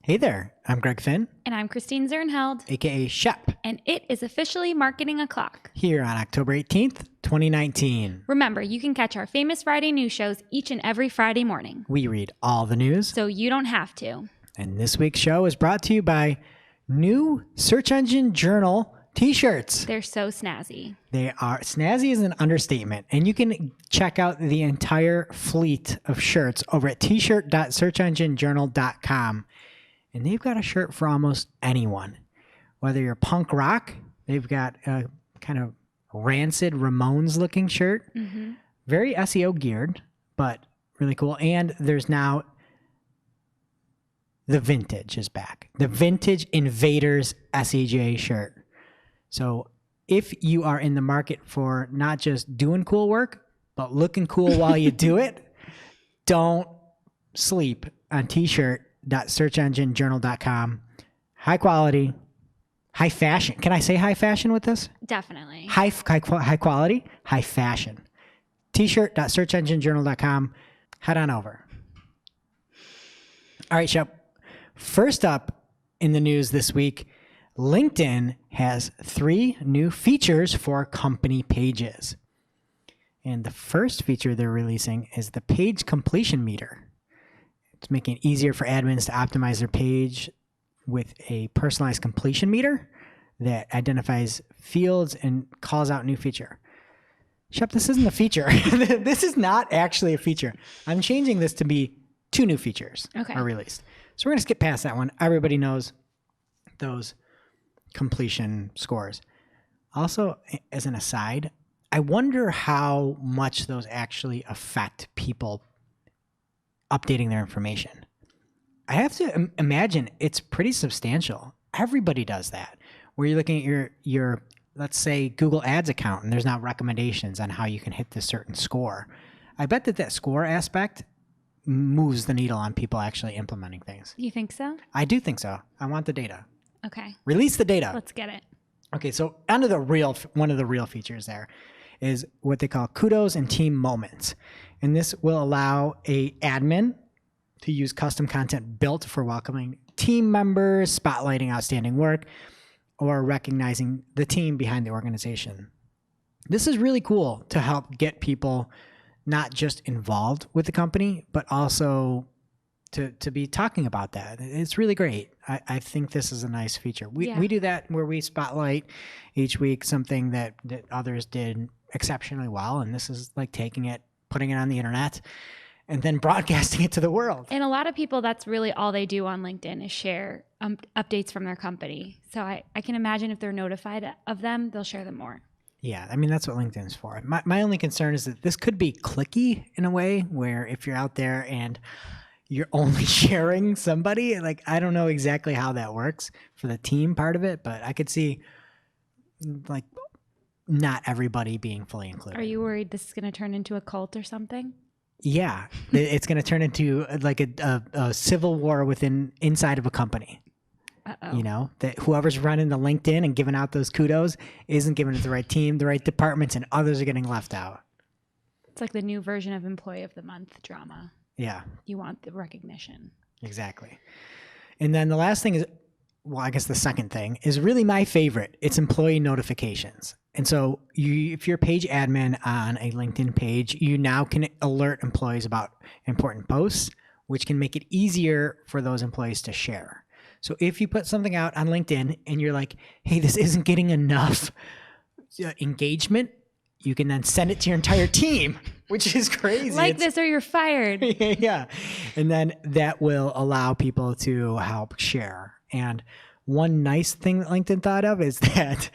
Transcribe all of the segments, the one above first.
Hey there, I'm Greg Finn, And I'm Christine Zernheld, aka Shep, and it is officially Marketing O'Clock. here on October 18th, 2019. Remember, you can catch our famous Friday news shows each and every Friday morning, We read all the news, so you don't have to. and this week's show is brought to you by new Search Engine Journal t-shirts. They're so snazzy. They are, snazzy is an understatement, and you can check out the entire fleet of shirts over at t-shirt.searchenginejournal.com. And they've got a shirt for almost anyone. Whether you're punk rock, they've got a kind of rancid Ramones looking shirt. Mm-hmm. Very SEO geared, but really cool. And there's now the vintage is back. The Vintage Invaders SEJ shirt. So if you are in the market for not just doing cool work, but looking cool while you do it, don't sleep on t-shirt.searchenginejournal.com. High quality, high fashion. Can I say high fashion with this? Definitely. High quality, high fashion. t-shirt.searchenginejournal.com. Head on over. All right, Shep. First up in the news this week, LinkedIn has 3 new features for company pages. And the first feature they're releasing is the page completion meter. It's making it easier for admins to optimize their page with a personalized completion meter that identifies fields and calls out new feature. Shep, this isn't a feature. This is not actually a feature. I'm changing this to be 2 new features are released. So we're going to skip past that one. Everybody knows those completion scores. Also, as an aside, I wonder how much those actually affect people updating their information. I have to imagine it's pretty substantial. Everybody does that. Where you're looking at your let's say Google Ads account and there's now recommendations on how you can hit this certain score. I bet that score aspect moves the needle on people actually implementing things. You think so? I do think so. I want the data. Okay. Release the data. Let's get it. Okay, so one of the real features there is what they call kudos and team moments. And this will allow a admin to use custom content built for welcoming team members, spotlighting outstanding work, or recognizing the team behind the organization. This is really cool to help get people not just involved with the company, but also to be talking about that. It's really great. I think this is a nice feature. We do that where we spotlight each week something that others did exceptionally well. And this is like taking it, putting it on the internet, and then broadcasting it to the world. And a lot of people, that's really all they do on LinkedIn is share updates from their company. So I can imagine if they're notified of them, they'll share them more. Yeah, I mean, that's what LinkedIn's for. My only concern is that this could be cliquey in a way where if you're out there and you're only sharing somebody, like, I don't know exactly how that works for the team part of it, but I could see like not everybody being fully included. Are you worried this is going to turn into a cult or something? Yeah, it's going to turn into like a civil war inside of a company. Uh-oh. You know, that whoever's running the LinkedIn and giving out those kudos isn't giving it to the right team, the right departments, and others are getting left out. It's like the new version of Employee of the Month drama. Yeah. You want the recognition. Exactly. And then the last thing is, well, I guess the second thing is really my favorite. It's employee notifications. And so if you're a page admin on a LinkedIn page, you now can alert employees about important posts, which can make it easier for those employees to share. So if you put something out on LinkedIn and you're like, hey, this isn't getting enough engagement, you can then send it to your entire team, which is crazy. Like this or you're fired. Yeah. And then that will allow people to help share. And one nice thing that LinkedIn thought of is that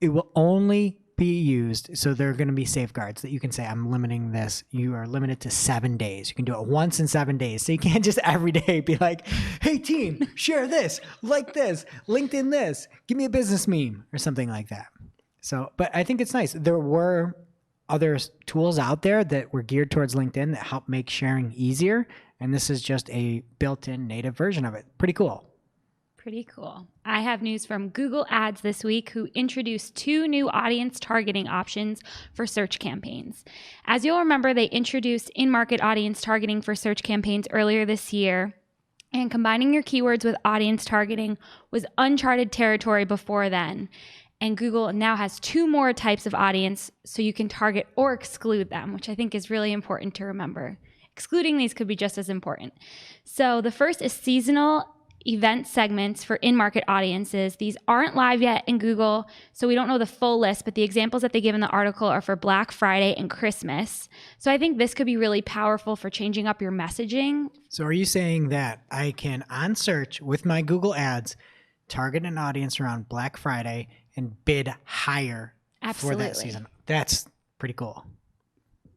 it will only be used. So there are going to be safeguards that you can say, I'm limiting this. You are limited to 7 days. You can do it once in 7 days. So you can't just every day be like, hey team, share this, like this, LinkedIn this, give me a business meme or something like that. So, but I think it's nice. There were other tools out there that were geared towards LinkedIn that help make sharing easier. And this is just a built-in native version of it. Pretty cool. Pretty cool. I have news from Google Ads this week, who introduced 2 new audience targeting options for search campaigns. As you'll remember, they introduced in-market audience targeting for search campaigns earlier this year. And combining your keywords with audience targeting was uncharted territory before then. And Google now has 2 more types of audience, so you can target or exclude them, which I think is really important to remember. Excluding these could be just as important. So the first is seasonal event segments for in-market audiences. These aren't live yet in Google, so we don't know the full list, but the examples that they give in the article are for Black Friday and Christmas. So I think this could be really powerful for changing up your messaging. So are you saying that I can, on search with my Google ads, target an audience around Black Friday and bid higher for that Absolutely. season? That's pretty cool.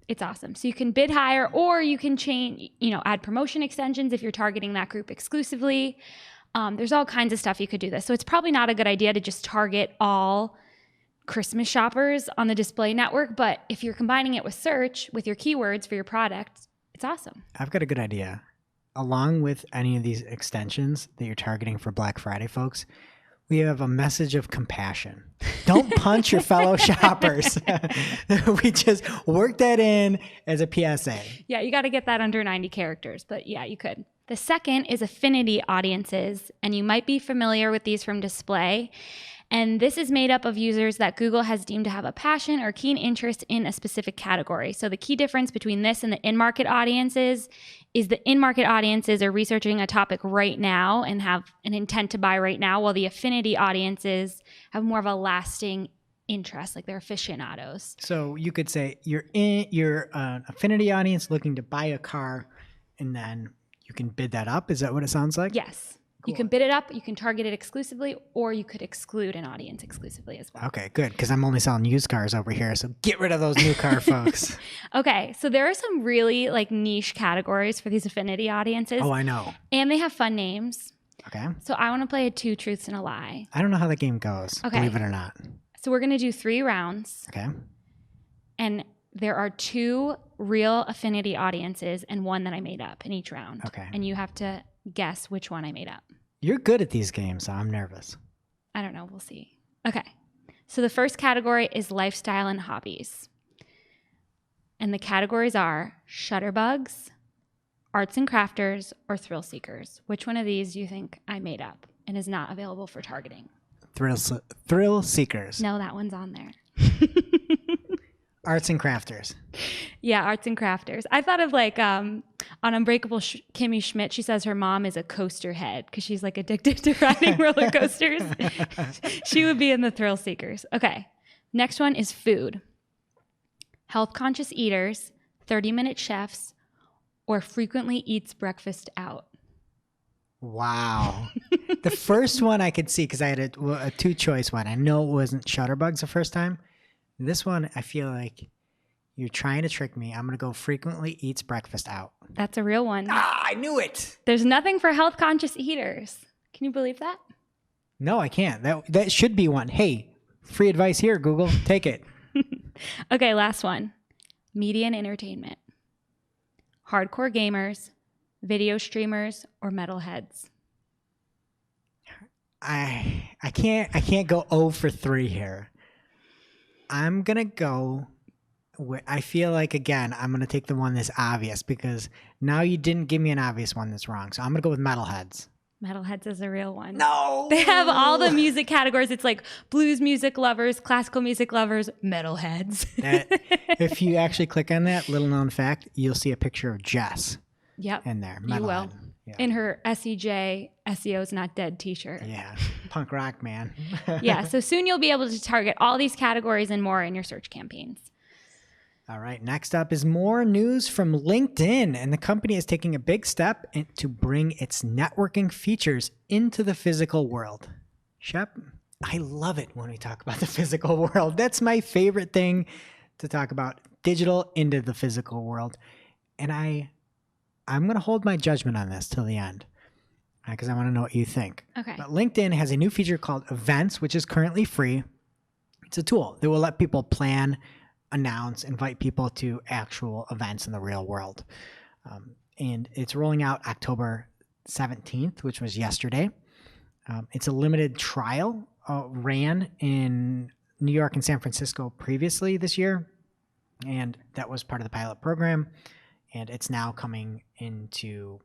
It's awesome. So you can bid higher, or you can change, add promotion extensions if you're targeting that group exclusively. There's all kinds of stuff you could do this. So it's probably not a good idea to just target all Christmas shoppers on the display network. But if you're combining it with search, with your keywords for your product, it's awesome. I've got a good idea. Along with any of these extensions that you're targeting for Black Friday, folks, we have a message of compassion. Don't punch your fellow shoppers. We just work that in as a PSA. Yeah, you got to get that under 90 characters, but yeah, you could. The second is affinity audiences, and you might be familiar with these from display. And this is made up of users that Google has deemed to have a passion or keen interest in a specific category. So the key difference between this and the in-market audiences is the in-market audiences are researching a topic right now and have an intent to buy right now, while the affinity audiences have more of a lasting interest, like they're aficionados. So you could say you're an affinity audience looking to buy a car, and then you can bid that up. Is that what it sounds like? Yes. Cool. You can bid it up, you can target it exclusively, or you could exclude an audience exclusively as well. Okay, good, because I'm only selling used cars over here, so get rid of those new car folks. Okay, so there are some really niche categories for these affinity audiences. Oh, I know. And they have fun names. Okay. So I want to play a 2 truths and a lie. I don't know how that game goes, Okay. believe it or not. So we're going to do 3 rounds, Okay. and there are 2 real affinity audiences and 1 that I made up in each round. Okay. And you have to guess which one I made up. You're good at these games, so I'm nervous. I don't know. We'll see. Okay. So the first category is lifestyle and hobbies. And the categories are shutterbugs, arts and crafters, or thrill seekers. Which one of these do you think I made up and is not available for targeting? Thrill seekers. No, that one's on there. Arts and crafters. Yeah, arts and crafters. I thought of on Unbreakable Kimmy Schmidt, she says her mom is a coaster head because she's addicted to riding roller coasters. She would be in the thrill seekers. Okay, next one is food. Health conscious eaters, 30-minute chefs, or frequently eats breakfast out. Wow. The first one I could see because I had a 2-choice one. I know it wasn't shutterbugs the first time. This one, I feel like you're trying to trick me. I'm going to go frequently eats breakfast out. That's a real one. Ah, I knew it. There's nothing for health conscious eaters. Can you believe that? No, I can't. That should be one. Hey, free advice here, Google. Take it. Okay, last one. Media and entertainment. Hardcore gamers, video streamers, or metalheads. I can't go 0 for 3 here. I'm going to go I feel like, again, I'm going to take the one that's obvious because now you didn't give me an obvious one that's wrong. So I'm going to go with metalheads. Metalheads is a real one. No. They have all the music categories. It's like blues music lovers, classical music lovers, metalheads. If you actually click on that, little known fact, you'll see a picture of Jess Yep. in there. You will. Metalhead. Yeah. In her SEJ, SEO's Not Dead t-shirt. Yeah. Punk rock, man. Yeah. So soon you'll be able to target all these categories and more in your search campaigns. All right. Next up is more news from LinkedIn. And the company is taking a big step to bring its networking features into the physical world. Shep, I love it when we talk about the physical world. That's my favorite thing to talk about, digital into the physical world. And I'm going to hold my judgment on this till the end because I want to know what you think. Okay. But LinkedIn has a new feature called Events, which is currently free. It's a tool that will let people plan, announce, invite people to actual events in the real world. And it's rolling out October 17th, which was yesterday. It's a limited trial, ran in New York and San Francisco previously this year. And that was part of the pilot program. And it's now coming into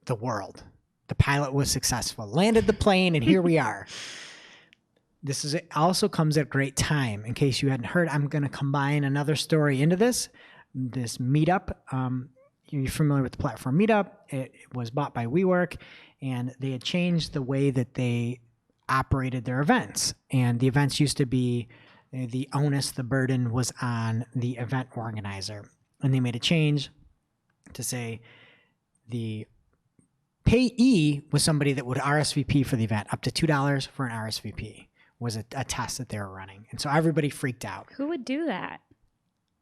the world. The pilot was successful, landed the plane, and here we are. It also comes at a great time. In case you hadn't heard, I'm going to combine another story into this Meetup. You're familiar with the platform Meetup. It was bought by WeWork, and they had changed the way that they operated their events. And the events used to be the onus, the burden was on the event organizer. And they made a change to say the payee was somebody that would RSVP for the event, up to $2 for an RSVP was a test that they were running. And so everybody freaked out. Who would do that?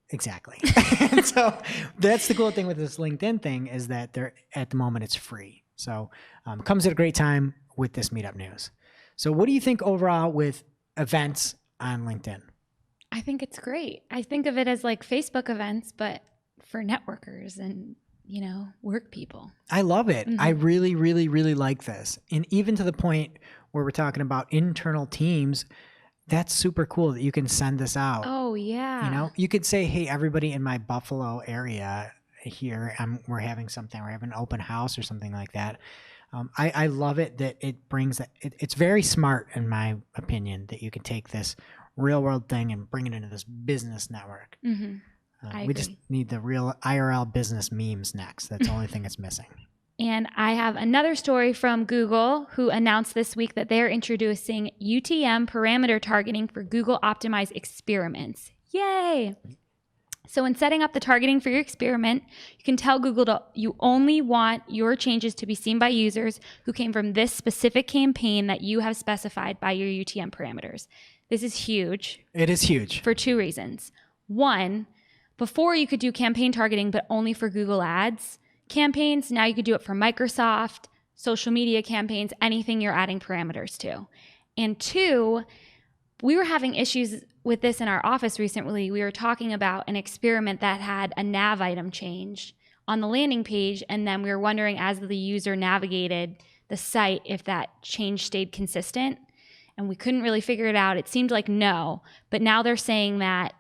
Exactly. And so that's the cool thing with this LinkedIn thing is that at the moment it's free. So it comes at a great time with this Meetup news. So what do you think overall with events on LinkedIn? I think it's great. I think of it as like Facebook events, but for networkers and, work people. I love it. Mm-hmm. I really, really, really like this. And even to the point where we're talking about internal teams, that's super cool that you can send this out. Oh, yeah. You could say, hey, everybody in my Buffalo area here, we're having something, we're having an open house or something like that. I love it that it brings that. It's very smart, in my opinion, that you can take this real world thing and bring it into this business network. Mm-hmm. We just need the real IRL business memes next. That's the only thing that's missing. And I have another story from Google, who announced this week that they're introducing UTM parameter targeting for Google optimized experiments. Yay! So in setting up the targeting for your experiment, you can tell Google you only want your changes to be seen by users who came from this specific campaign that you have specified by your UTM parameters. This is huge. It is huge. For two reasons. One, before you could do campaign targeting, but only for Google Ads campaigns. Now you could do it for Microsoft, social media campaigns, anything you're adding parameters to. And two, we were having issues with this in our office recently. We were talking about an experiment that had a nav item change on the landing page, and then we were wondering as the user navigated the site if that change stayed consistent, and we couldn't really figure it out. It seemed like no, but now they're saying that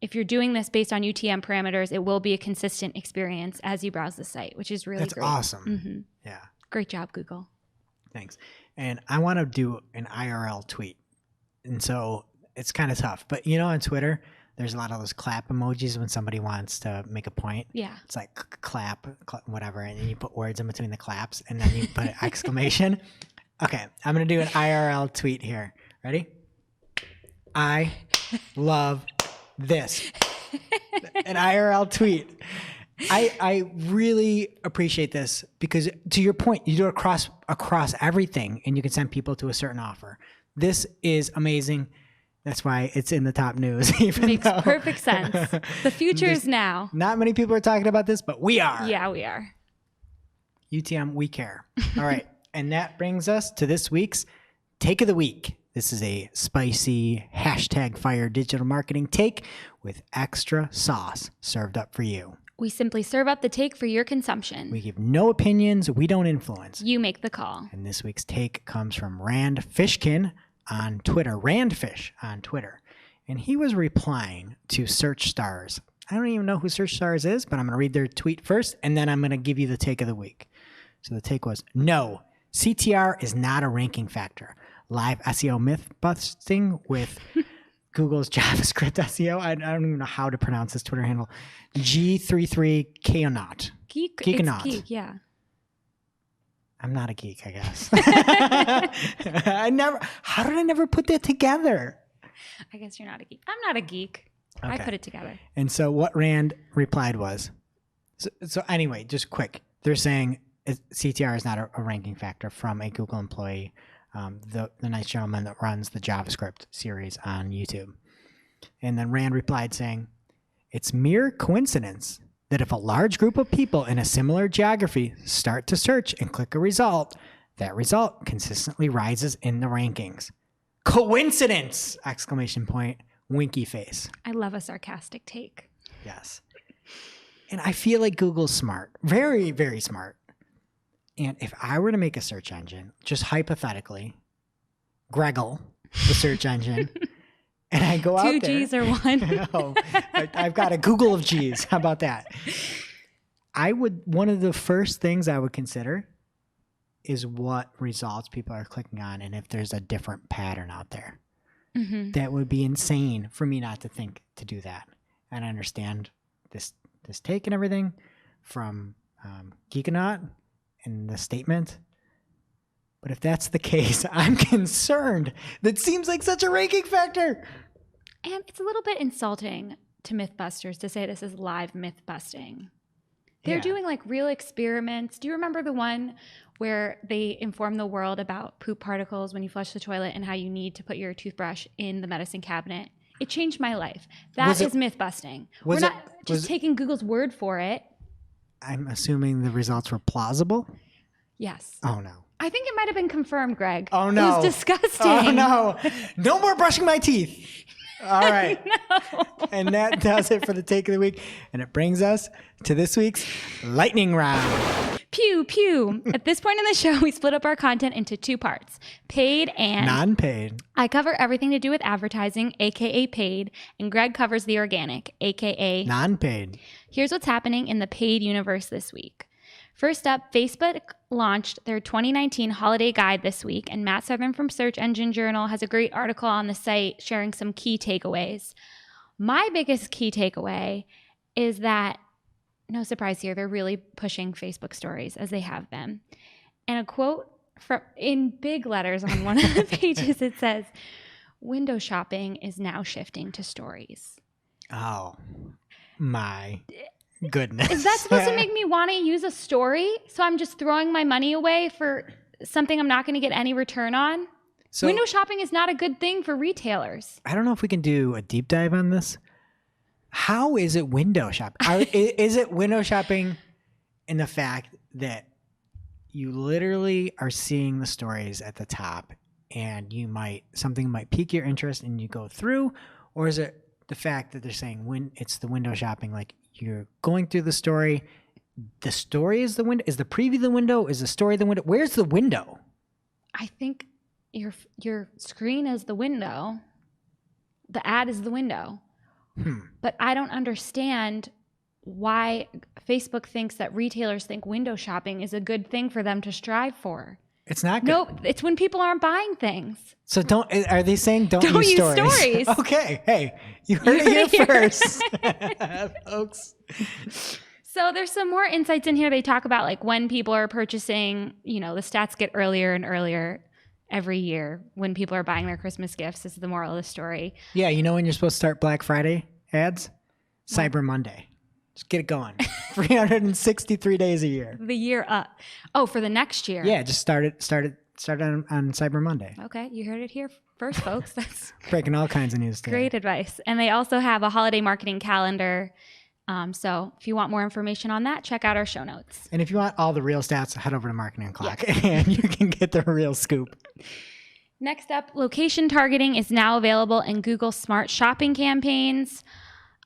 if you're doing this based on UTM parameters, it will be a consistent experience as you browse the site, which is really That's great. awesome. Mm-hmm. Yeah. Great job, Google. Thanks. And I want to do an IRL tweet. And so it's kind of tough. But on Twitter, there's a lot of those clap emojis when somebody wants to make a point. Yeah. It's like clap, whatever. And then you put words in between the claps and then you put an exclamation. Okay. I'm going to do an IRL tweet here. Ready? I love this. An IRL tweet. I really appreciate this because, to your point, you do it across everything, and you can send people to a certain offer. This is amazing. That's why it's in the top news. Makes perfect sense. The future is now. Not many people are talking about this, but we are. Yeah, we are. UTM, we care. All right, and that brings us to this week's Take of the Week. This is a spicy #fire digital marketing take with extra sauce served up for you. We simply serve up the take for your consumption. We give no opinions. We don't influence. You make the call. And this week's take comes from Rand Fishkin on Twitter, Randfish on Twitter. And he was replying to Search Stars. I don't even know who Search Stars is, but I'm going to read their tweet first, and then I'm going to give you the take of the week. So the take was, no, CTR is not a ranking factor. Live SEO myth busting with Google's JavaScript SEO. I don't even know how to pronounce this Twitter handle. G33Keonaut. Geekonaut. Geek, yeah. I'm not a geek, I guess. How did I never put that together? I guess you're not a geek. I'm not a geek. Okay. I put it together. And so what Rand replied was, so anyway, just quick. They're saying CTR is not a ranking factor from a Google employee. The nice gentleman that runs the JavaScript series on YouTube. And then Rand replied saying, it's mere coincidence that if a large group of people in a similar geography start to search and click a result, that result consistently rises in the rankings. Coincidence! Exclamation point, winky face. I love a sarcastic take. Yes. And I feel like Google's smart. Very, very smart. And if I were to make a search engine, just hypothetically, Greggle, the search engine, and I go out there. 2 G's or one? No, I've got a Google of G's. How about that? One of the first things I would consider is what results people are clicking on and if there's a different pattern out there. Mm-hmm. That would be insane for me not to think to do that. And I understand this take and everything from Geekanaut and the statement. But if that's the case, I'm concerned. That seems like such a ranking factor. And it's a little bit insulting to Mythbusters to say this is live myth busting. They're Yeah. doing like real experiments. Do you remember the one where they inform the world about poop particles when you flush the toilet and how you need to put your toothbrush in the medicine cabinet? It changed my life. That is myth busting. We're not just taking Google's word for it. I'm assuming the results were plausible. Yes. Oh, no. I think it might have been confirmed, Greg. Oh, no. It was disgusting. Oh, no. No more brushing my teeth. All right. No. And that does it for the take of the week. And it brings us to this week's lightning round. Pew, pew. At this point in the show, we split up our content into two parts, paid and Non-paid. I cover everything to do with advertising, aka paid, and Greg covers the organic, aka Non-paid. Here's what's happening in the paid universe this week. First up, Facebook launched their 2019 holiday guide this week, and Matt Southern from Search Engine Journal has a great article on the site sharing some key takeaways. My biggest key takeaway is that, no surprise here, they're really pushing Facebook stories as they have been. And a quote from in big letters on one of the pages, it says, "Window shopping is now shifting to stories." Oh, my goodness. Is that supposed to make me want to use a story? So I'm just throwing my money away for something I'm not going to get any return on? So, Window shopping is not a good thing for retailers. I don't know if we can do a deep dive on this. How is it window shopping? Is it window shopping in the fact that you literally are seeing the stories at the top and something might pique your interest and you go through? Or is it the fact that they're saying when it's the window shopping, like you're going through the story is the window? Is the preview the window? Is the story the window? Where's the window? I think your screen is the window. The ad is the window. But I don't understand why Facebook thinks that retailers think window shopping is a good thing for them to strive for. It's not good. Nope, it's when people aren't buying things. So are they saying don't use stories? Okay. Hey, you heard it here first, folks. So there's some more insights in here. They talk about like when people are purchasing, the stats get earlier and earlier every year when people are buying their Christmas gifts. This is the moral of the story. Yeah, you know when you're supposed to start Black Friday ads? Cyber Monday. Just get it going. 363 days a year. The year up. Oh, for the next year. Yeah, just start it on Cyber Monday. Okay, you heard it here first, folks. That's Breaking all kinds of news today. great advice. And they also have a holiday marketing calendar. So if you want more information on that, check out our show notes. And if you want all the real stats, head over to Marketing O'Clock and you can get the real scoop. Next up, location targeting is now available in Google Smart Shopping campaigns.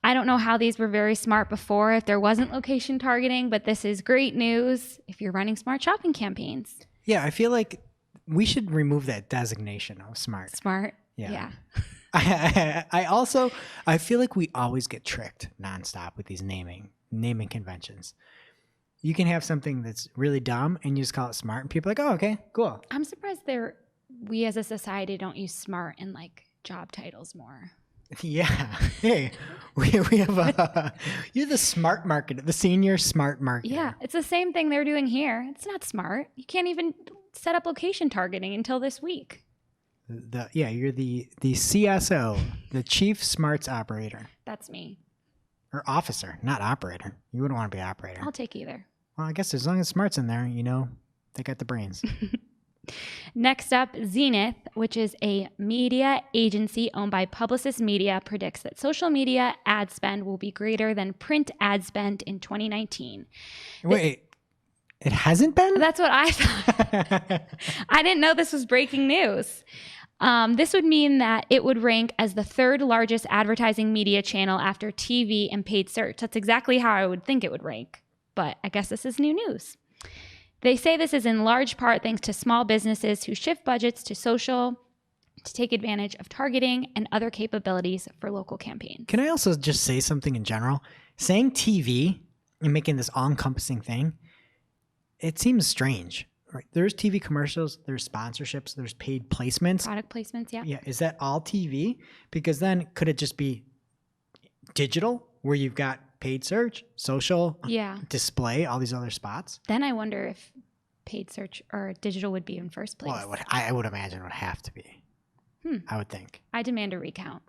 I don't know how these were very smart before if there wasn't location targeting, but this is great news if you're running smart shopping campaigns. Yeah, I feel like we should remove that designation of smart. Smart? Yeah. I feel like we always get tricked nonstop with these naming conventions. You can have something that's really dumb and you just call it smart and people are like, oh, okay, cool. I'm surprised we as a society don't use smart in like job titles more. Yeah. Hey, we have you're the smart marketer, the senior smart marketer. Yeah, it's the same thing they're doing here. It's not smart. You can't even set up location targeting until this week. You're the CSO, the Chief Smarts Operator. That's me. Or officer, not operator. You wouldn't want to be operator. I'll take either. Well, I guess as long as smart's in there, they got the brains. Next up, Zenith, which is a media agency owned by Publicis Media, predicts that social media ad spend will be greater than print ad spend in 2019. Wait, it hasn't been? That's what I thought. I didn't know this was breaking news. This would mean that it would rank as the third largest advertising media channel after TV and paid search. That's exactly how I would think it would rank. But I guess this is new news. They say this is in large part thanks to small businesses who shift budgets to social to take advantage of targeting and other capabilities for local campaigns. Can I also just say something in general? Saying TV and making this all-encompassing thing, it seems strange. right? There's TV commercials, there's sponsorships, there's paid placements. Product placements, yeah. Yeah. Is that all TV? Because then could it just be digital where you've got paid search, social, Yeah. display, all these other spots? Then I wonder if paid search or digital would be in first place. Well, I would imagine it would have to be. I would think. I demand a recount.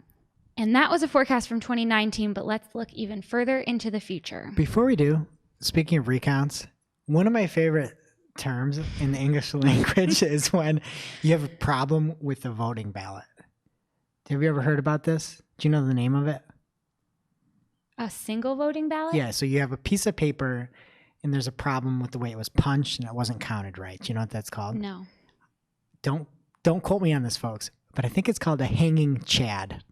And that was a forecast from 2019, but let's look even further into the future. Before we do, speaking of recounts, one of my favorite terms in the English language is when you have a problem with the voting ballot. Have you ever heard about this? Do you know the name of it? A single voting ballot? Yeah, so you have a piece of paper and there's a problem with the way it was punched and it wasn't counted right. Do you know what that's called? No. Don't quote me on this, folks, but I think it's called a hanging chad.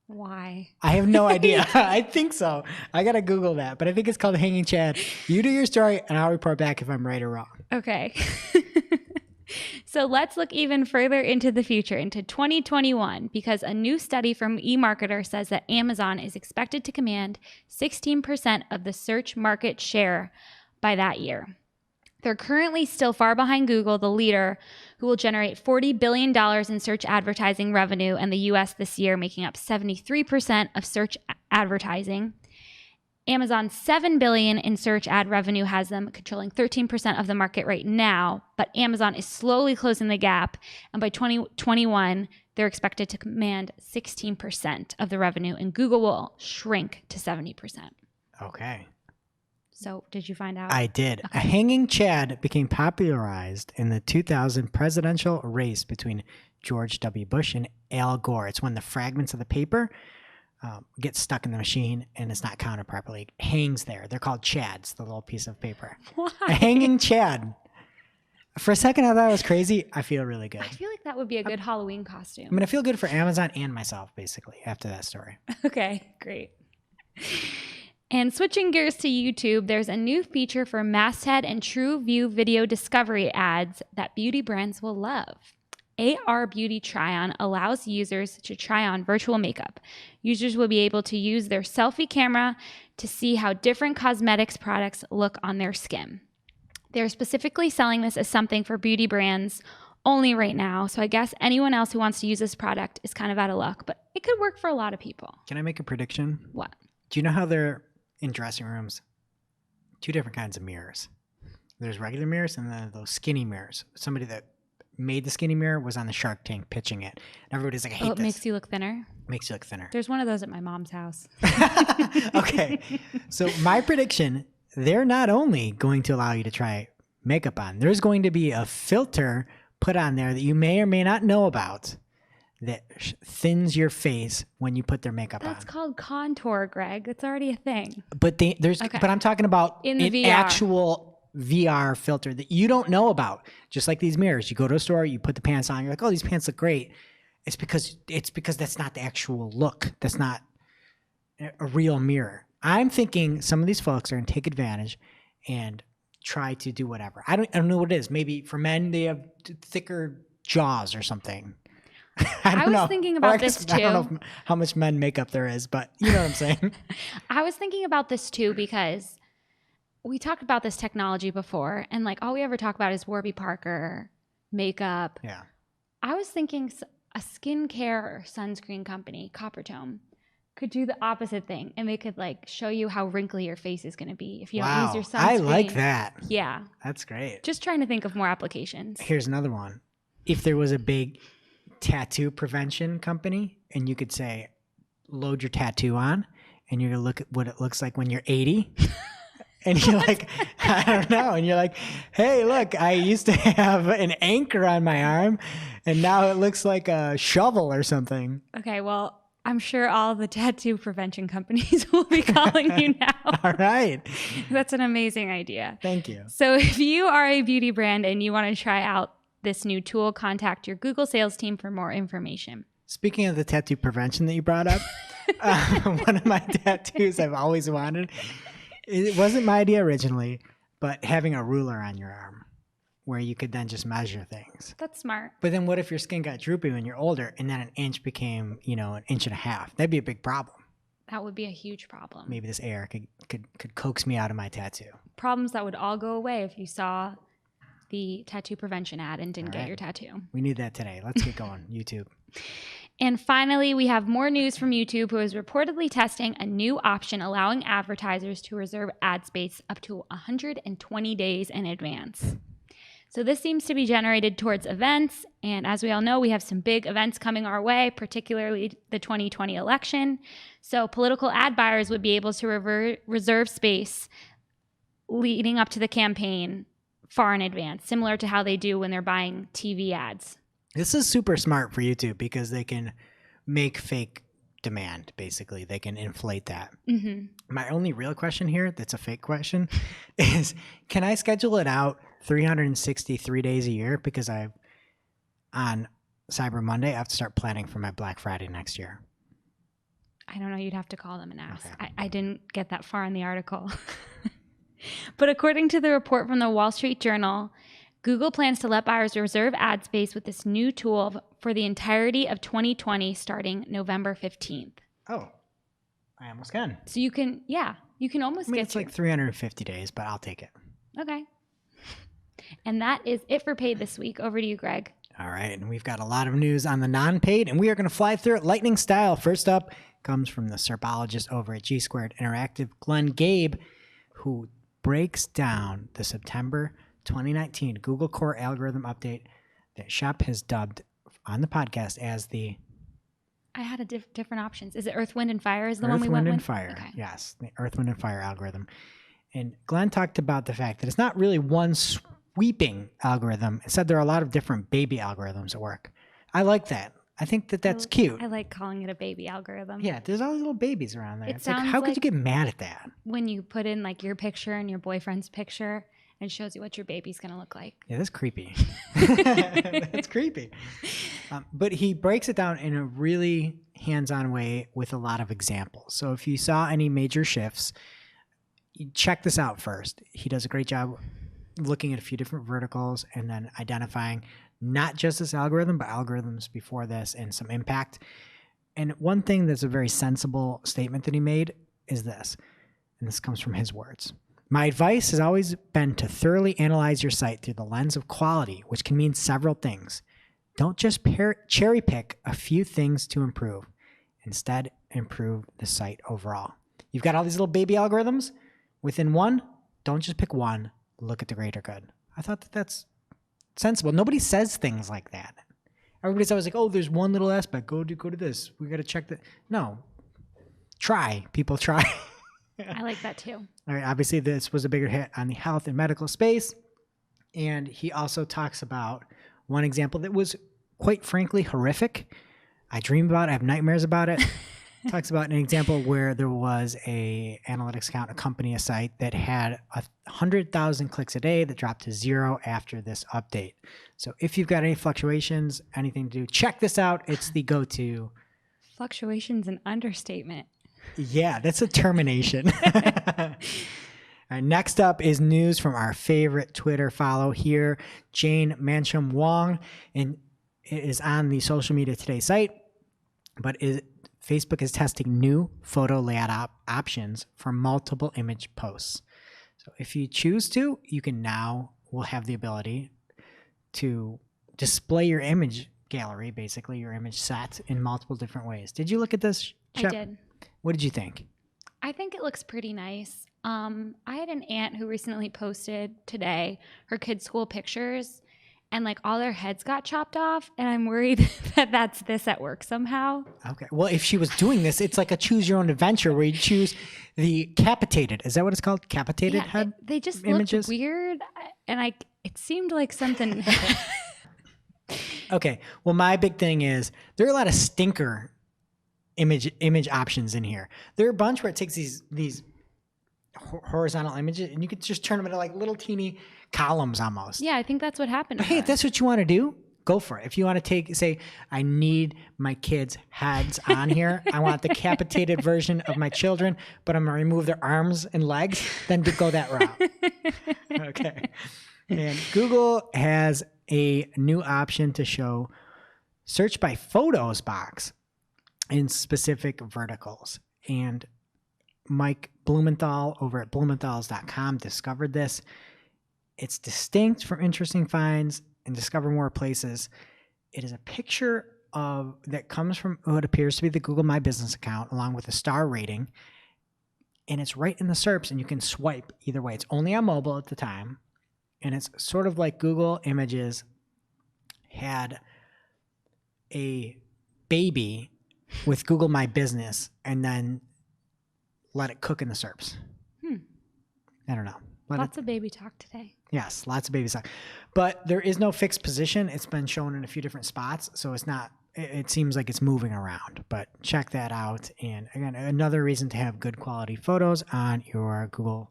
Why? I have no idea. I think so. I got to Google that, but I think it's called a hanging chad. You do your story and I'll report back if I'm right or wrong. Okay. So let's look even further into the future, into 2021, because a new study from eMarketer says that Amazon is expected to command 16% of the search market share by that year. They're currently still far behind Google, the leader, who will generate $40 billion in search advertising revenue in the US this year, making up 73% of search advertising. Amazon's $7 billion in search ad revenue has them controlling 13% of the market right now, but Amazon is slowly closing the gap, and by 2021, they're expected to command 16% of the revenue, and Google will shrink to 70%. Okay. So, did you find out? I did. A hanging chad became popularized in the 2000 presidential race between George W. Bush and Al Gore. It's when the fragments of the paper get stuck in the machine and it's not counted properly. It hangs there. They're called chads, the little piece of paper. Why? A hanging chad. For a second, I thought it was crazy. I feel really good. I feel like that would be a good Halloween I'm costume. going to feel good for Amazon and myself, basically, after that story. Okay, great. And switching gears to YouTube, there's a new feature for masthead and true view video discovery ads that beauty brands will love. AR Beauty Try-On allows users to try on virtual makeup. Users will be able to use their selfie camera to see how different cosmetics products look on their skin. They're specifically selling this as something for beauty brands only right now, so I guess anyone else who wants to use this product is kind of out of luck, but it could work for a lot of people. Can I make a prediction? What? Do you know how they're in dressing rooms? Two different kinds of mirrors. There's regular mirrors and then those skinny mirrors. Somebody that made the skinny mirror was on the Shark Tank pitching it. And everybody's like, I hate Oh, it this. makes you look thinner? Makes you look thinner. There's one of those at my mom's house. Okay. So my prediction, they're not only going to allow you to try makeup on, there's going to be a filter put on there that you may or may not know about that thins your face when you put their makeup That's on. called contour, Greg. It's already a thing. But but I'm talking about In the an VR. actual VR filter that you don't know about. Just like these mirrors, you go to a store, you put the pants on, you're like, oh, these pants look great. It's because that's not the actual look. That's not a real mirror. I'm thinking some of these folks are going to take advantage and try to do whatever. I don't know what it is. Maybe for men they have thicker jaws or something. I don't was know. thinking Or about I this guess I don't too. know how much men makeup there is, but you know what I'm saying. I was thinking about this too because we talked about this technology before, and like all we ever talk about is Warby Parker, makeup. Yeah. I was thinking a skincare or sunscreen company, Coppertone, could do the opposite thing, and they could like show you how wrinkly your face is going to be if you don't use your sunscreen. I like that. Yeah. That's great. Just trying to think of more applications. Here's another one. If there was a big tattoo prevention company and you could say, load your tattoo on and you're going to look at what it looks like when you're 80. And you're like, I don't know. And you're like, hey, look, I used to have an anchor on my arm and now it looks like a shovel or something. Okay, well, I'm sure all the tattoo prevention companies will be calling you now. All right. That's an amazing idea. Thank you. So if you are a beauty brand and you want to try out this new tool, contact your Google sales team for more information. Speaking of the tattoo prevention that you brought up, one of my tattoos I've always wanted, it wasn't my idea originally, but having a ruler on your arm where you could then just measure things. That's smart. But then what if your skin got droopy when you're older and then an inch became, an inch and a half? That'd be a big problem. That would be a huge problem. Maybe this air could coax me out of my tattoo. Problems that would all go away if you saw the tattoo prevention ad and didn't All get right. your tattoo. We need that today. Let's get going, YouTube. And finally, we have more news from YouTube, who is reportedly testing a new option allowing advertisers to reserve ad space up to 120 days in advance. So this seems to be generated towards events. And as we all know, we have some big events coming our way, particularly the 2020 election. So political ad buyers would be able to reserve space leading up to the campaign far in advance, similar to how they do when they're buying TV ads. This is super smart for YouTube because they can make fake demand, basically. They can inflate that. My only real question here, that's a fake question, is can I schedule it out 363 days a year? Because on Cyber Monday, I have to start planning for my Black Friday next year. I don't know. You'd have to call them and ask. Okay. I didn't get that far in the article. But according to the report from the Wall Street Journal, Google plans to let buyers reserve ad space with this new tool for the entirety of 2020 starting November 15th. Oh, I almost can. So you can almost I mean, get it's like 350 days, but I'll take it. Okay. And that is it for paid this week. Over to you, Greg. All right, and we've got a lot of news on the non-paid, and we are going to fly through it lightning style. First up comes from the Serbologist over at G Squared Interactive, Glenn Gabe, who breaks down the September 2019 Google Core algorithm update that Shep has dubbed on the podcast as the I had different options. Is it Earth, Wind, and Fire? Is the Earth, one we Wind, went and with? Fire. Okay. Yes, the Earth, Wind, and Fire algorithm. And Glenn talked about the fact that it's not really one sweeping algorithm. Instead, there are a lot of different baby algorithms at work. I like that. I think that that's cute. I like calling it a baby algorithm. Yeah, there's all these little babies around there. It It's like, sounds how could like- you get mad at that? When you put in like your picture and your boyfriend's picture, and it shows you what your baby's going to look like. Yeah, that's creepy. That's creepy. But he breaks it down in a really hands-on way with a lot of examples. So if you saw any major shifts, you check this out first. He does a great job looking at a few different verticals and then identifying not just this algorithm, but algorithms before this and some impact. And one thing that's a very sensible statement that he made is this, and this comes from his words. My advice has always been to thoroughly analyze your site through the lens of quality, which can mean several things. Don't just cherry pick a few things to improve. Instead, improve the site overall. You've got all these little baby algorithms. Within one, don't just pick one. Look at the greater good. I thought that that's sensible. Nobody says things like that. Everybody's always like, oh, there's one little aspect. Go to this. We got to check that. No. Try. People try. I like that too. All right, obviously, this was a bigger hit on the health and medical space. And he also talks about one example that was, quite frankly, horrific. I dream about it. I have nightmares about it. Talks about an example where there was a analytics account, a company, a site that had 100,000 clicks a day that dropped to 0 after this update. So if you've got any fluctuations, anything to do, check this out. It's the go-to. Fluctuation's an understatement. Yeah, that's a termination. All right, next up is news from our favorite Twitter follow here, Jane Mancham Wong, and it is on the Social Media Today site, but Facebook is testing new photo layout options for multiple image posts. So if you choose to, you can now will have the ability to display your image gallery, basically your image set in multiple different ways. Did you look at this, I Shep? did. What did you think? I think it looks pretty nice. I had an aunt who recently posted today her kids' school pictures, and like all their heads got chopped off, and I'm worried that that's this at work somehow. Okay. Well, if she was doing this, it's like a choose your own adventure where you choose the capitated. Is that what it's called? Capitated head? They just images? looked weird, and it seemed like something. Okay. Well, my big thing is there are a lot of stinker image options in here. There are a bunch where it takes these horizontal images and you could just turn them into like little teeny columns almost. Yeah, I think that's what happened. Hey, if that's what you want to do, go for it. If you want to say, I need my kids' heads on here. I want the capitated version of my children, but I'm going to remove their arms and legs, then go that route. Okay. And Google has a new option to show search by photos box in specific verticals. And Mike Blumenthal over at blumenthals.com discovered this. It's distinct from interesting finds and discover more places. It is a picture of that comes from what appears to be the Google My Business account along with a star rating. And it's right in the SERPs and you can swipe either way. It's only on mobile at the time. And it's sort of like Google Images had a baby with Google My Business and then let it cook in the SERPs. I don't know. Lots of baby talk today. Yes, lots of baby talk. But there is no fixed position. It's been shown in a few different spots. So it's not, it seems like it's moving around. But check that out. And again, another reason to have good quality photos on your Google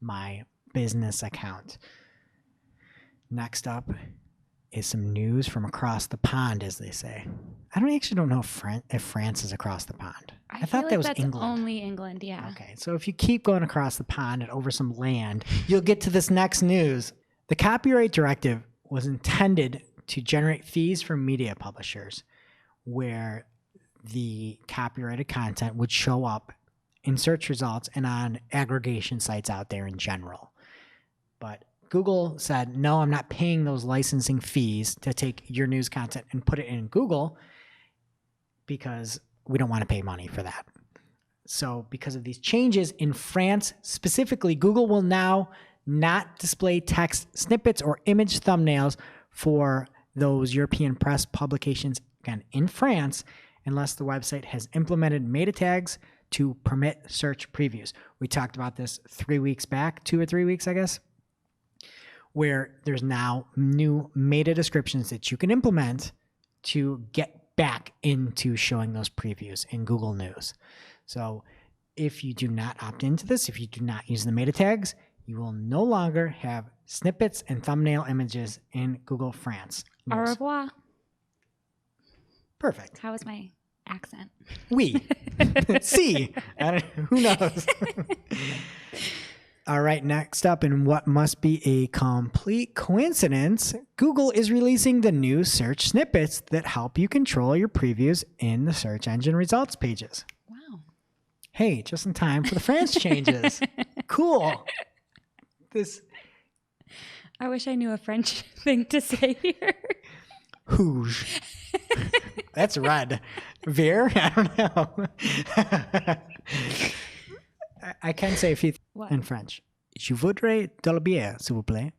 My Business account. Next up is some news from across the pond, as they say. I don't know if France is across the pond. I thought that was that's England. Only England, yeah. Okay, so if you keep going across the pond and over some land, you'll get to this next news. The copyright directive was intended to generate fees from media publishers where the copyrighted content would show up in search results and on aggregation sites out there in general. But Google said, no, I'm not paying those licensing fees to take your news content and put it in Google because we don't want to pay money for that. So because of these changes in France specifically, Google will now not display text snippets or image thumbnails for those European press publications, again, in France, unless the website has implemented meta tags to permit search previews. We talked about this 3 weeks back, 2 or 3 weeks, I guess, where there's now new meta descriptions that you can implement to get back into showing those previews in Google News. So if you do not opt into this, if you do not use the meta tags, you will no longer have snippets and thumbnail images in Google France News. Au revoir. Perfect. How was my accent? Oui. Si. Who knows? All right, next up, in what must be a complete coincidence, Google is releasing the new search snippets that help you control your previews in the search engine results pages. Wow. Hey, just in time for the France changes. Cool. I wish I knew a French thing to say here. Hooge. That's red. Ver? I don't know. I can say a few things in French. Je voudrais de la bière, s'il vous plaît.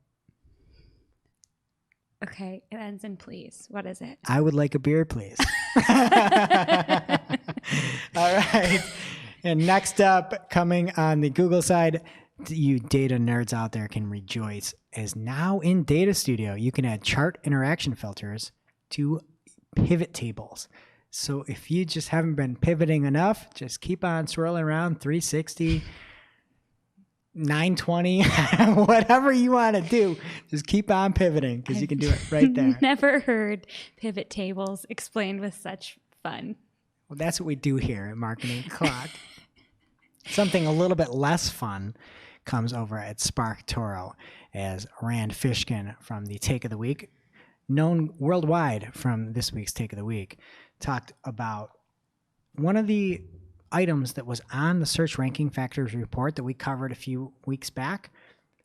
Okay, it ends in please. What is it? I would like a beer, please. All right. And next up, coming on the Google side, you data nerds out there can rejoice, as now in Data Studio, you can add chart interaction filters to pivot tables. So if you just haven't been pivoting enough, just keep on swirling around 360, 920, whatever you want to do. Just keep on pivoting because you can do it right there. Never heard pivot tables explained with such fun. Well, that's what we do here at Marketing O'Clock. Something a little bit less fun comes over at SparkToro as Rand Fishkin from the Take of the Week, known worldwide from this week's Take of the Week, talked about one of the items that was on the Search Ranking Factors report that we covered a few weeks back.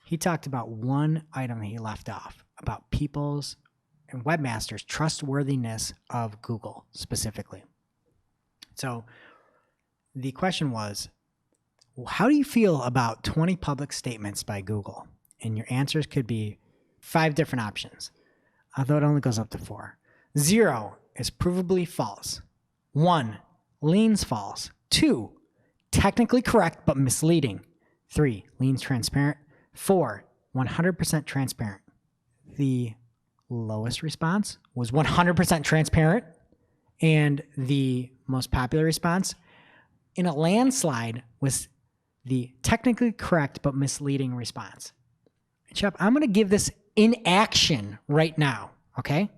He talked about one item that he left off, about people's and webmasters' trustworthiness of Google specifically. So the question was, how do you feel about 20 public statements by Google? And your answers could be 5 different options, although it only goes up to 4. 0 is provably false. 1, leans false. 2, technically correct but misleading. 3, leans transparent. 4, 100% transparent. The lowest response was 100% transparent, and the most popular response in a landslide was the technically correct but misleading response. Shep, I'm going to give this in action right now, okay?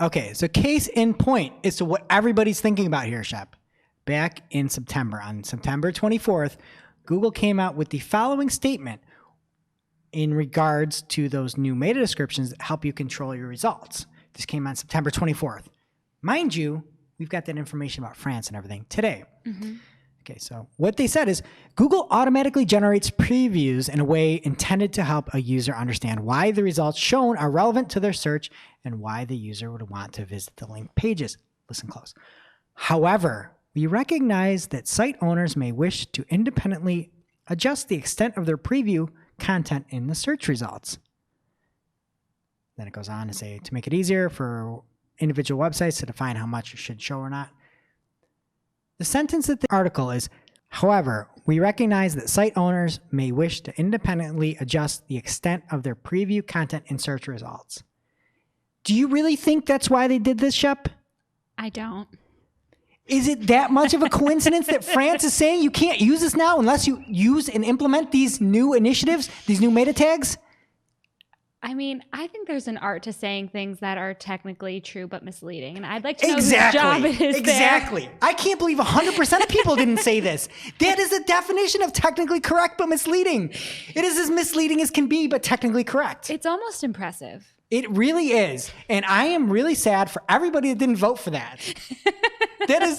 Okay, so case in point is to what everybody's thinking about here, Shep. Back in September, on September 24th, Google came out with the following statement in regards to those new meta descriptions that help you control your results. This came on September 24th. Mind you, we've got that information about France and everything today. Mm-hmm. Okay, so what they said is Google automatically generates previews in a way intended to help a user understand why the results shown are relevant to their search and why the user would want to visit the linked pages. Listen close. However, we recognize that site owners may wish to independently adjust the extent of their preview content in the search results. Then it goes on to say to make it easier for individual websites to define how much it should show or not. The sentence of the article is, however, we recognize that site owners may wish to independently adjust the extent of their preview content in search results. Do you really think that's why they did this, Shep? I don't. Is it that much of a coincidence that France is saying you can't use this now unless you use and implement these new initiatives, these new meta tags? I mean, I think there's an art to saying things that are technically true but misleading, and I'd like to know whose job it is. Exactly. I can't believe 100% of people didn't say this. That is the definition of technically correct but misleading. It is as misleading as can be, but technically correct. It's almost impressive. It really is, and I am really sad for everybody that didn't vote for that. It's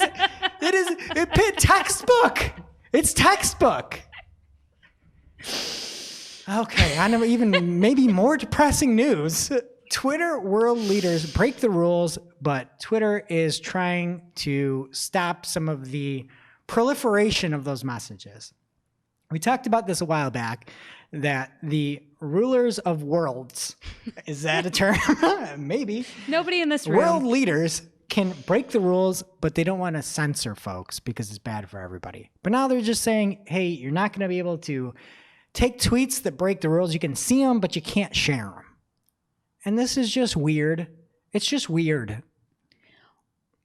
textbook. It's textbook. Okay, on even maybe more depressing news. Twitter world leaders break the rules, but Twitter is trying to stop some of the proliferation of those messages. We talked about this a while back, that the rulers of worlds, is that a term? Maybe. Nobody in this room. World leaders can break the rules, but they don't want to censor folks because it's bad for everybody. But now they're just saying, hey, you're not going to be able to take tweets that break the rules. You can see them, but you can't share them. And this is just weird. It's just weird.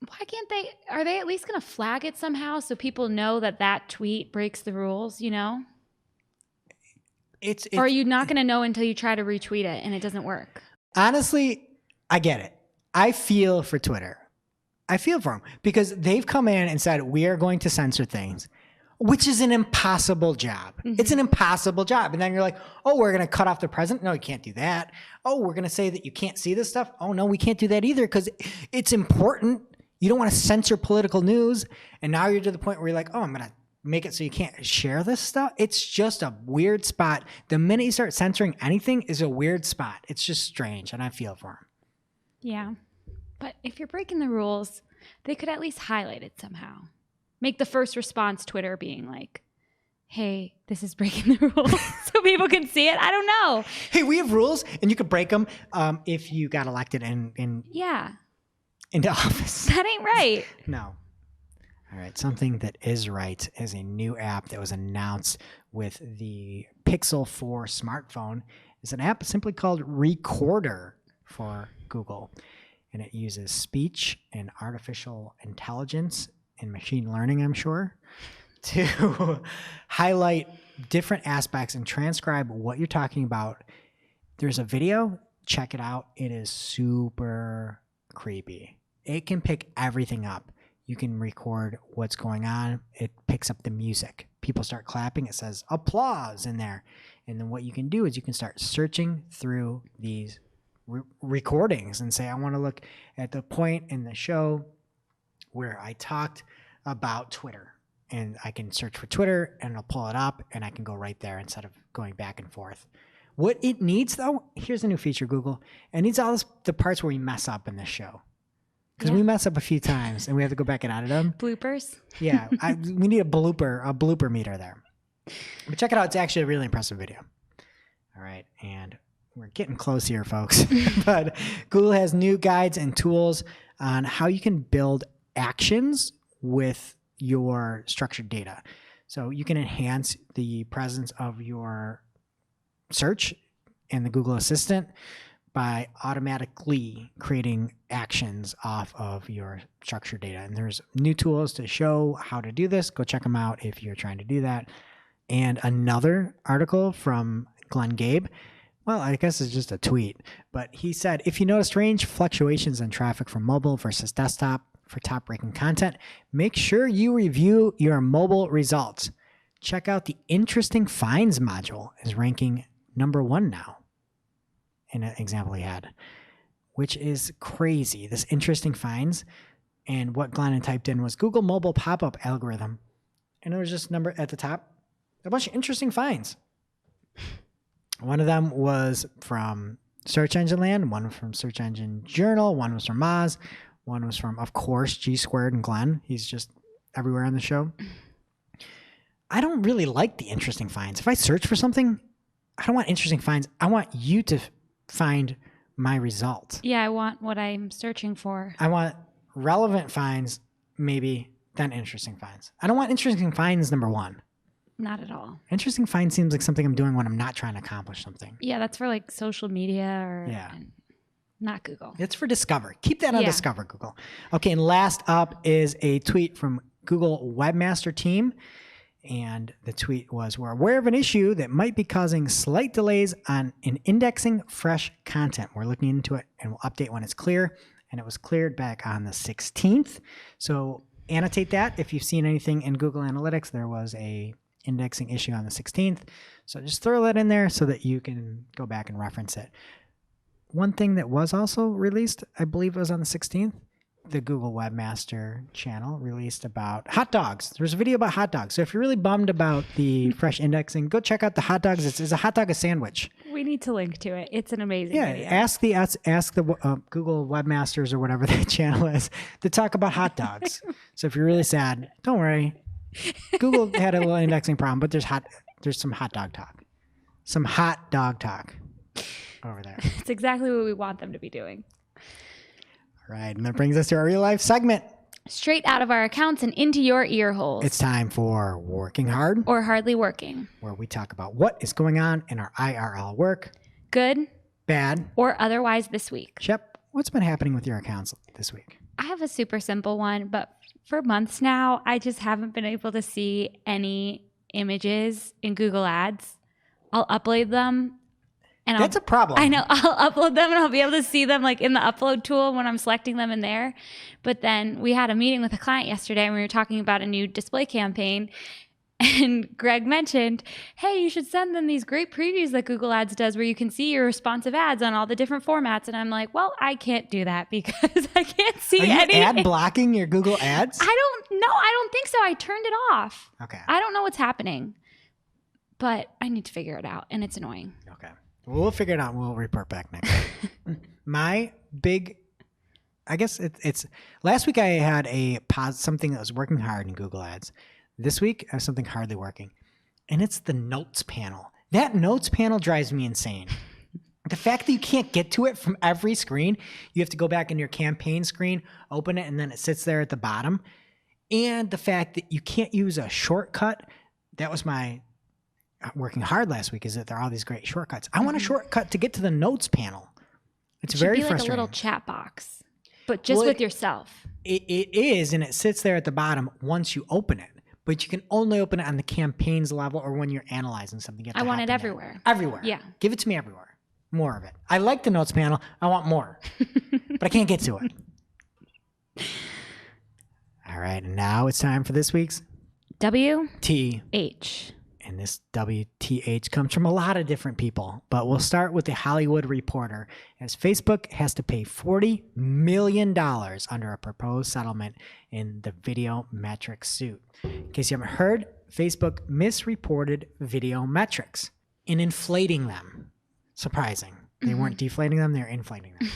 Why can't they? Are they at least going to flag it somehow so people know that that tweet breaks the rules, you know? Or are you not going to know until you try to retweet it and it doesn't work? Honestly, I get it. I feel for Twitter. I feel for them because they've come in and said, we are going to censor things, which is an impossible job. Mm-hmm. It's an impossible job. And then you're like, oh, we're going to cut off the president. No, you can't do that. Oh, we're going to say that you can't see this stuff. Oh, no, we can't do that either because it's important. You don't want to censor political news. And now you're to the point where you're like, oh, I'm going to make it so you can't share this stuff. It's just a weird spot. The minute you start censoring anything is a weird spot. It's just strange. And I feel for him. Yeah. But if you're breaking the rules, they could at least highlight it somehow. Make the first response Twitter being like, hey, this is breaking the rules so people can see it. I don't know. Hey, we have rules and you could break them if you got elected into office. That ain't right. No. All right. Something that is right is a new app that was announced with the Pixel 4 smartphone. It's an app simply called Recorder for Google. And it uses speech and artificial intelligence and machine learning, I'm sure, to highlight different aspects and transcribe what you're talking about. There's a video. Check it out. It is super creepy. It can pick everything up. You can record what's going on. It picks up the music. People start clapping. It says applause in there. And then what you can do is you can start searching through these recordings and say, I want to look at the point in the show where I talked about Twitter, and I can search for Twitter and it'll pull it up and I can go right there instead of going back and forth. What it needs though, here's a new feature, Google. It needs all the parts where we mess up in this show. Because we mess up a few times and we have to go back and edit them. Bloopers? Yeah. We need a blooper meter there. But check it out. It's actually a really impressive video. All right. And we're getting close here, folks. But Google has new guides and tools on how you can build actions with your structured data. So you can enhance the presence of your search and the Google Assistant by automatically creating actions off of your structured data. And there's new tools to show how to do this. Go check them out if you're trying to do that. And another article from Glenn Gabe. Well, I guess it's just a tweet, but he said, if you notice strange fluctuations in traffic from mobile versus desktop for top-ranking content, make sure you review your mobile results. Check out the Interesting Finds module is ranking #1 now in an example he had, which is crazy. This Interesting Finds, and what Glenn had typed in was Google mobile pop-up algorithm. and it was just number at the top, a bunch of interesting finds. One of them was from Search Engine Land, one from Search Engine Journal, one was from Moz, one was from, of course, G Squared and Glenn. He's just everywhere on the show. I don't really like the interesting finds. If I search for something, I don't want interesting finds. I want you to find my result. Yeah, I want what I'm searching for. I want relevant finds, maybe, then interesting finds. I don't want interesting finds number one. Not at all. Interesting find seems like something I'm doing when I'm not trying to accomplish something. Yeah, that's for like social media or Yeah. not Google. It's for Discover. Keep that on Yeah. Discover, Google. Okay, and last up is a tweet from Google Webmaster Team. And the tweet was, we're aware of an issue that might be causing slight delays in indexing fresh content. We're looking into it and we'll update when it's clear. And it was cleared back on the 16th. So annotate that. If you've seen anything in Google Analytics, there was a indexing issue on the 16th. So just throw that in there so that you can go back and reference it. One thing that was also released, I believe it was on the 16th, the Google Webmaster channel released about hot dogs. There's a video about hot dogs. So if you're really bummed about the fresh indexing, go check out the hot dogs. Is a hot dog a sandwich? We need to link to it. It's an amazing Yeah, video. ask the Google Webmasters or whatever that channel is to talk about hot dogs. So if you're really sad, don't worry. Google had a little indexing problem, but there's some hot dog talk. Some hot dog talk over there. It's exactly what we want them to be doing. All right, and that brings us to our real life segment. Straight out of our accounts and into your ear holes. It's time for Working Hard, or hardly working. where we talk about what is going on in our IRL work, Good bad. or otherwise this week. Shep, what's been happening with your accounts this week? I have a super simple one, but for months now, I just haven't been able to see any images in Google Ads. I'll upload them. And That's a problem. I know. I'll upload them and I'll be able to see them like in the upload tool when I'm selecting them in there. But then we had a meeting with a client yesterday and we were talking about a new display campaign. And Greg mentioned, hey, you should send them these great previews that Google Ads does where you can see your responsive ads on all the different formats. And I'm like, well, I can't do that because I can't see Are you any. ad blocking your Google Ads? I don't think so. I turned it off. Okay. I don't know what's happening, but I need to figure it out and it's annoying. Okay. We'll figure it out and we'll report back next week. My big, I guess it's last week I had something that was working hard in Google Ads. This week I have something hardly working, and it's the notes panel. That notes panel drives me insane. The fact that you can't get to it from every screen, you have to go back in your campaign screen, open it, and then it sits there at the bottom. And the fact that you can't use a shortcut, that was my working hard last week, is that there are all these great shortcuts. I want a shortcut to get to the notes panel. It's It should very be like frustrating. a little chat box, but just Well, with yourself. It is, and it sits there at the bottom once you open it. But you can only open it on the campaigns level or when you're analyzing something. You have I to want hop it in there. everywhere. Everywhere. Yeah. Give it to me everywhere. More of it. I like the notes panel. I want more. But I can't get to it. All right. And now it's time for this week's WH. And this WTH comes from a lot of different people, but we'll start with the Hollywood Reporter, as Facebook has to pay $40 million under a proposed settlement in the video metrics suit. In case you haven't heard, Facebook misreported video metrics in inflating them. Surprising. They weren't deflating them, they're inflating them.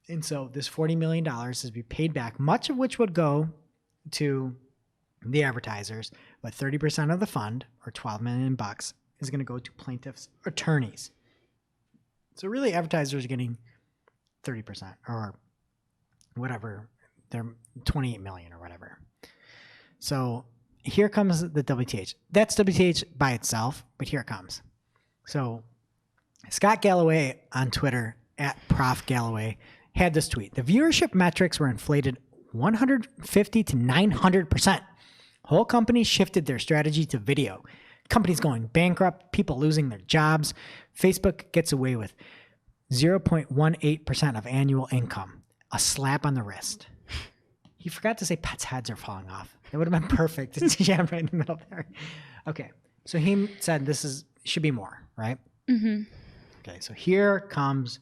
And so this $40 million is to be paid back, much of which would go to the advertisers, but 30% of the fund, or $12 million, is going to go to plaintiffs' attorneys. So really, advertisers are getting 30% or whatever. They're 28 million or whatever. So here comes the WTH. That's WTH by itself, but here it comes. So Scott Galloway on Twitter at Prof Galloway had this tweet. The viewership metrics were inflated 150 to 900%. Whole companies shifted their strategy to video. Companies going bankrupt, people losing their jobs. Facebook gets away with 0.18% of annual income. A slap on the wrist. He forgot to say pets' heads are falling off. It would have been perfect to jam right in the middle there. Okay, so he said this should be more, right? Mm-hmm. Okay, so here comes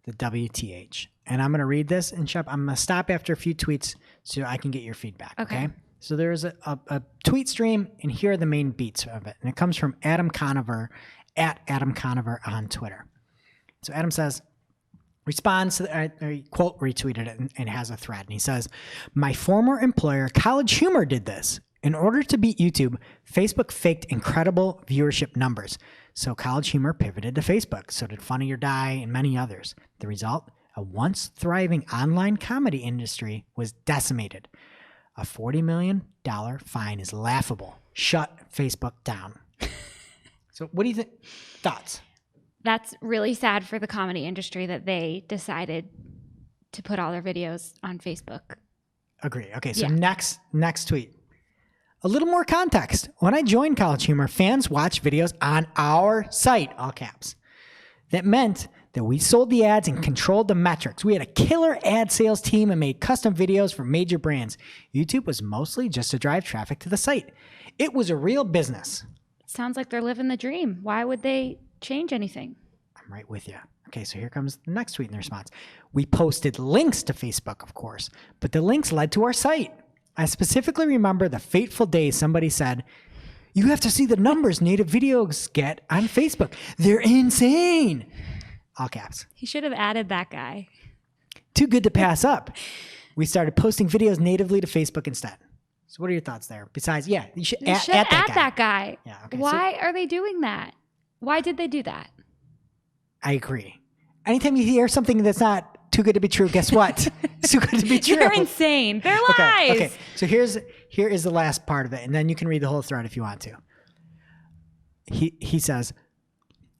the WTH. And I'm going to read this, and Shep, I'm going to stop after a few tweets so I can get your feedback. Okay. So there's a tweet stream, and here are the main beats of it. And it comes from Adam Conover, at Adam Conover on Twitter. So Adam says, responds to quote retweeted it and has a thread. And he says, my former employer, College Humor, did this. In order to beat YouTube, Facebook faked incredible viewership numbers. So College Humor pivoted to Facebook. So did Funny or Die and many others. The result, a once thriving online comedy industry was decimated. A $40 million fine is laughable. Shut Facebook down. So what do you think? Thoughts? That's really sad for the comedy industry that they decided to put all their videos on Facebook. Agree. Okay, so next tweet. A little more context. When I joined College Humor, fans watched videos on our site, all caps. That meant that we sold the ads and controlled the metrics. We had a killer ad sales team and made custom videos for major brands. YouTube was mostly just to drive traffic to the site. It was a real business. Sounds like they're living the dream. Why would they change anything? I'm right with you. Okay, so here comes the next tweet in response. We posted links to Facebook, of course, but the links led to our site. I specifically remember the fateful day somebody said, you have to see the numbers native videos get on Facebook. They're insane. All caps. He should have added that guy. Too good to pass up. We started posting videos natively to Facebook instead. So what are your thoughts there? Besides, you should add that guy. Yeah, okay. Why are they doing that? Why did they do that? I agree. Anytime you hear something that's not too good to be true, guess what? It's too good to be true. They're insane. They're lies. Okay. So here is the last part of it, and then you can read the whole thread if you want to. He says,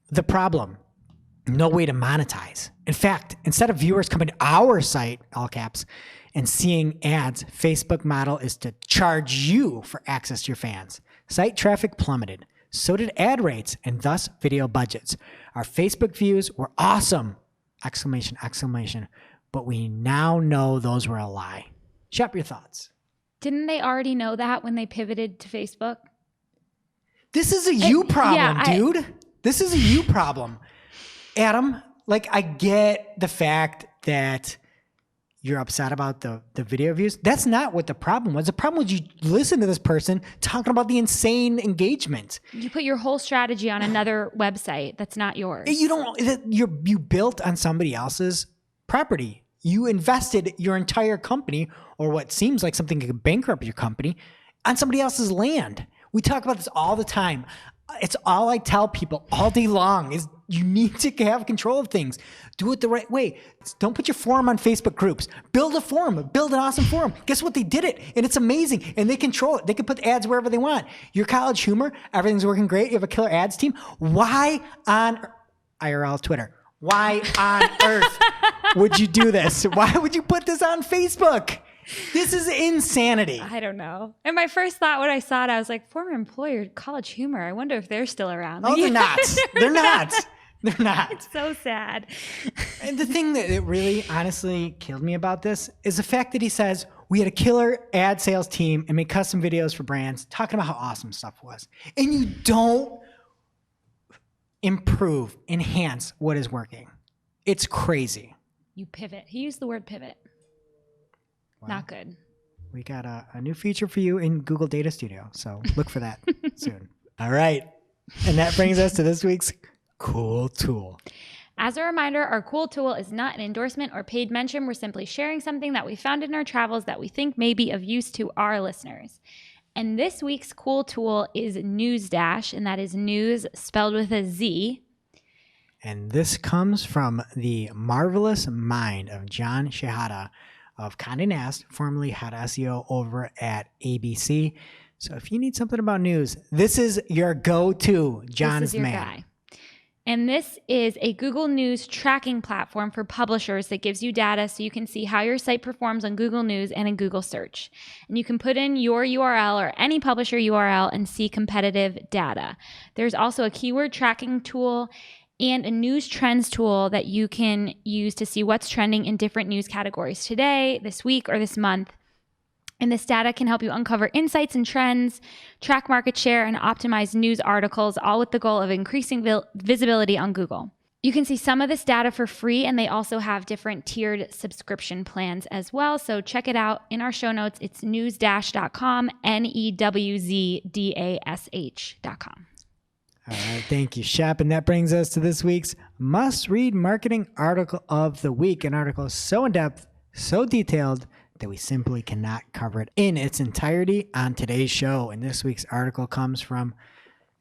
the problem, no way to monetize. In fact, instead of viewers coming to our site, all caps, and seeing ads, Facebook model is to charge you for access to your fans. Site traffic plummeted. So did ad rates and thus video budgets. Our Facebook views were awesome! Exclamation, exclamation. But we now know those were a lie. Shep, your thoughts. Didn't they already know that when they pivoted to Facebook? This is a you problem, dude. This is a you problem. Adam, like, I get the fact that you're upset about the video views. That's not what the problem was. The problem was you listen to this person talking about the insane engagement. You put your whole strategy on another website that's not yours. You built on somebody else's property. You invested your entire company, or what seems like something that could bankrupt your company, on somebody else's land. We talk about this all the time. It's all I tell people all day long is you need to have control of things. Do it the right way. Don't put your forum on Facebook groups. Build a forum. Build an awesome forum. Guess what? They did it, and it's amazing, and they control it. They can put ads wherever they want. Your College Humor, everything's working great. You have a killer ads team. Why on IRL Twitter? Why on earth would you do this? Why would you put this on Facebook? This is insanity. I don't know. And my first thought when I saw it, I was like, former employer, College Humor. I wonder if they're still around. Oh, they're not. They're not. They're not. It's so sad. And the thing that really honestly killed me about this is the fact that he says, we had a killer ad sales team and made custom videos for brands talking about how awesome stuff was. And you don't improve, enhance what is working. It's crazy. You pivot. He used the word pivot. Wow. Not good. We got a new feature for you in Google Data Studio, so look for that soon. All right. And that brings us to this week's Cool Tool. As a reminder, our Cool Tool is not an endorsement or paid mention. We're simply sharing something that we found in our travels that we think may be of use to our listeners. And this week's Cool Tool is NewsDash, and that is news spelled with a Z. And this comes from the marvelous mind of John Shehata of Condé Nast, formerly head SEO over at ABC. So if you need something about news, this is your go-to. John is your man. Guy. And this is a Google News tracking platform for publishers that gives you data so you can see how your site performs on Google News and in Google Search. And you can put in your URL or any publisher URL and see competitive data. There's also a keyword tracking tool and a news trends tool that you can use to see what's trending in different news categories today, this week, or this month. And this data can help you uncover insights and trends, track market share, and optimize news articles, all with the goal of increasing visibility on Google. You can see some of this data for free, and they also have different tiered subscription plans as well. So check it out in our show notes. It's newsdash.com, newsdash.com. All right, thank you, Shep. And that brings us to this week's must-read marketing article of the week. An article so in-depth, so detailed, that we simply cannot cover it in its entirety on today's show. And this week's article comes from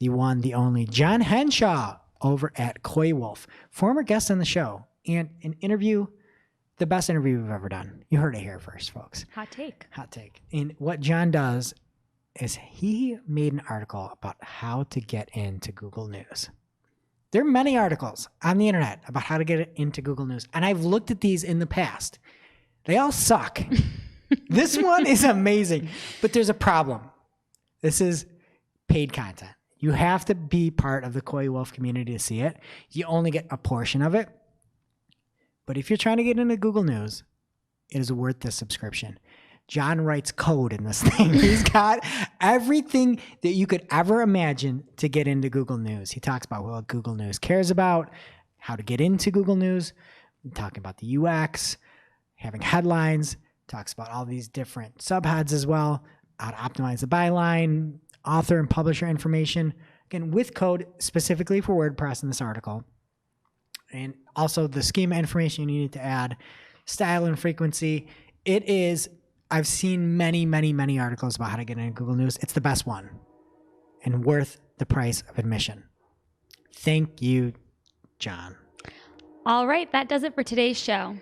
the one, the only John Henshaw over at Coywolf, former guest on the show, and an interview, the best interview we've ever done. You heard it here first, folks. Hot take. Hot take. And what John does is he made an article about how to get into Google News. There are many articles on the internet about how to get into Google News, and I've looked at these in the past. They all suck. This one is amazing, but there's a problem. This is paid content. You have to be part of the Coywolf community to see it. You only get a portion of it. But if you're trying to get into Google News, it is worth the subscription. John writes code in this thing. He's got everything that you could ever imagine to get into Google News. He talks about what Google News cares about, how to get into Google News, talking about the UX, having headlines, talks about all these different subheads as well, how to optimize the byline, author and publisher information, again, with code specifically for WordPress in this article. And also the schema information you need to add, style and frequency. It is, I've seen many, many, many articles about how to get into Google News. It's the best one and worth the price of admission. Thank you, John. All right, that does it for today's show.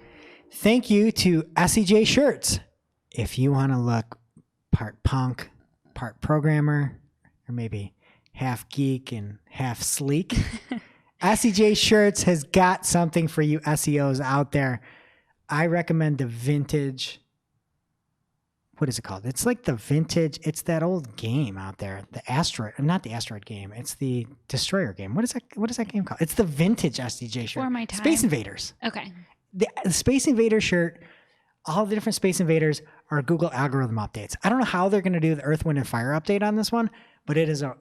Thank you to SEJ Shirts. If you want to look part punk, part programmer, or maybe half geek and half sleek, SEJ Shirts has got something for you SEOs out there. I recommend the vintage, what is it called? It's like the vintage, it's that old game out there, the asteroid, not the asteroid game, it's the destroyer game. What is that game called? It's the vintage SEJ shirt. For my time. Space Invaders. Okay. The Space Invader shirt, all the different Space Invaders are Google algorithm updates. I don't know how they're going to do the Earth, Wind, and Fire update on this one, but it is a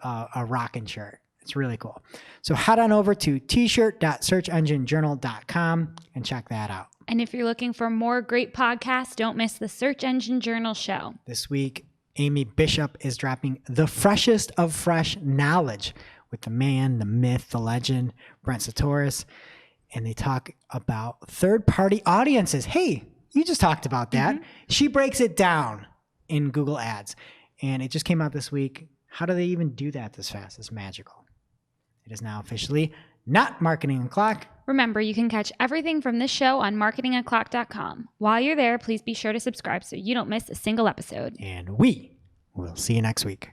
rockin' shirt. It's really cool. So head on over to t-shirt.searchenginejournal.com and check that out. And if you're looking for more great podcasts, don't miss the Search Engine Journal show. This week, Amy Bishop is dropping the freshest of fresh knowledge with the man, the myth, the legend, Brent Sartoris. And they talk about third-party audiences. Hey, you just talked about that. Mm-hmm. She breaks it down in Google Ads. And it just came out this week. How do they even do that this fast? It's magical. It is now officially not Marketing O'Clock. Remember, you can catch everything from this show on marketingoclock.com. While you're there, please be sure to subscribe so you don't miss a single episode. And we will see you next week.